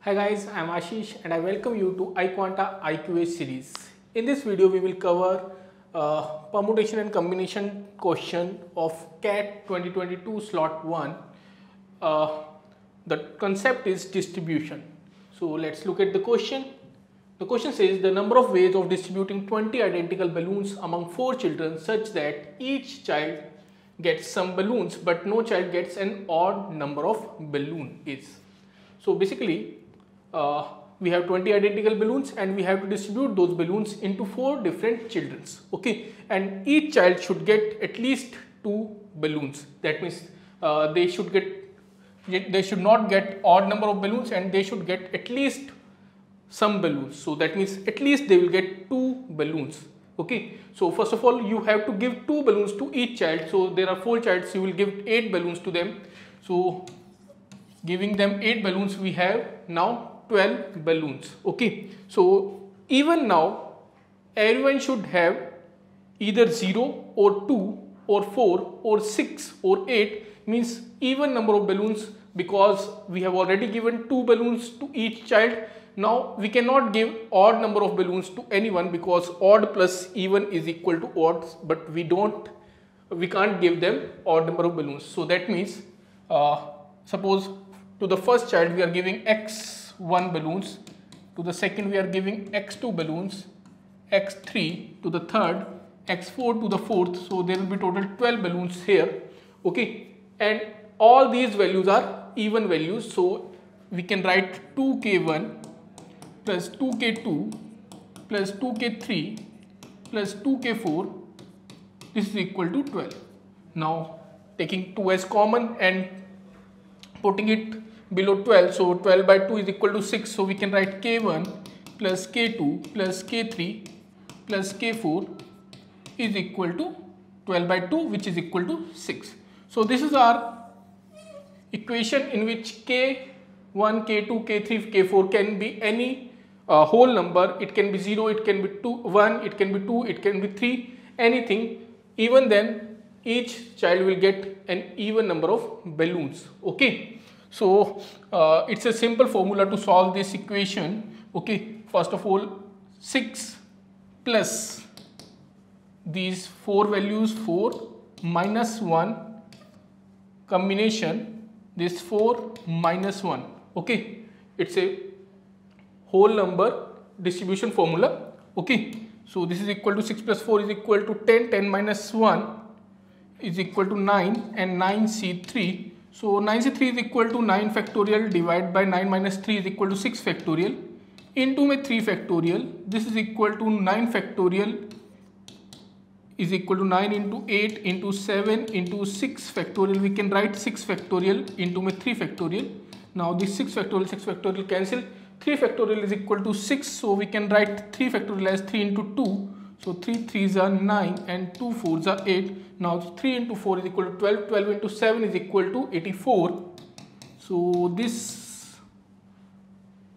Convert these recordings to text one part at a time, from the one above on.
Hi guys, I am Ashish and I welcome you to iQuanta IQA series. In this video, we will cover permutation and combination question of CAT 2022 slot 1. The concept is distribution. So let's look at the question. The question says the number of ways of distributing 20 identical balloons among 4 children such that each child gets some balloons but no child gets an odd number of balloon is. So basically we have 20 identical balloons and we have to distribute those balloons into 4 different childrens. Okay, and each child should get at least 2 balloons. That means they should not get odd number of balloons and they should get at least some balloons. So that means at least they will get 2 balloons. Okay, so first of all you have to give 2 balloons to each child. So there are 4 childs, you will give 8 balloons to them. So giving them 8 balloons, we have now 12 balloons. Okay, so even now everyone should have either 0 or 2 or 4 or 6 or 8, means even number of balloons, because we have already given 2 balloons to each child. Now we cannot give odd number of balloons to anyone because odd plus even is equal to odd, but we can't give them odd number of balloons. So that means suppose to the first child we are giving x1 balloons, to the second we are giving x2 balloons, x3 to the third, x4 to the fourth. So there will be total 12 balloons here. Okay, and all these values are even values. So we can write 2k1 plus 2k2 plus 2k3 plus 2k4. This is equal to 12. Now taking 2 as common and putting it below 12, so 12 by 2 is equal to 6. So we can write k1 plus k2 plus k3 plus k4 is equal to 12 by 2, which is equal to 6. So this is our equation in which k1, k2, k3, k4 can be any whole number. It can be 0, it can be 1, it can be 2, it can be 3, anything. Even then each child will get an even number of balloons. Okay, so it's a simple formula to solve this equation. Okay, first of all 6 plus these 4 values, 4 minus 1 combination this 4 minus 1. Okay, it's a whole number distribution formula. Okay, so this is equal to 6 plus 4 is equal to 10, 10 minus 1 is equal to 9 and 9c3. So 9c3 is equal to 9 factorial divided by 9 minus 3 is equal to 6 factorial into my 3 factorial. This is equal to 9 factorial is equal to 9 into 8 into 7 into 6 factorial. We can write 6 factorial into my 3 factorial. Now this 6 factorial cancel. 3 factorial is equal to 6. So we can write 3 factorial as 3 into 2. So 3 3s are 9 and 2 4s are 8. Now 3 into 4 is equal to 12. 12 into 7 is equal to 84. So this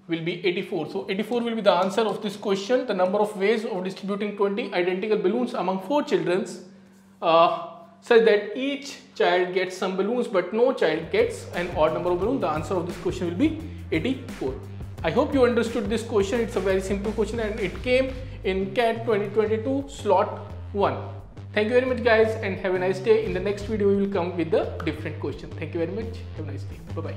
will be 84. So 84 will be the answer of this question. The number of ways of distributing 20 identical balloons among 4 children such that each child gets some balloons but no child gets an odd number of balloons. The answer of this question will be 84. I hope you understood this question. It's a very simple question and it came in CAT 2022 slot 1. Thank you very much guys and have a nice day. In the next video we will come with a different question. Thank you very much. Have a nice day. Bye bye.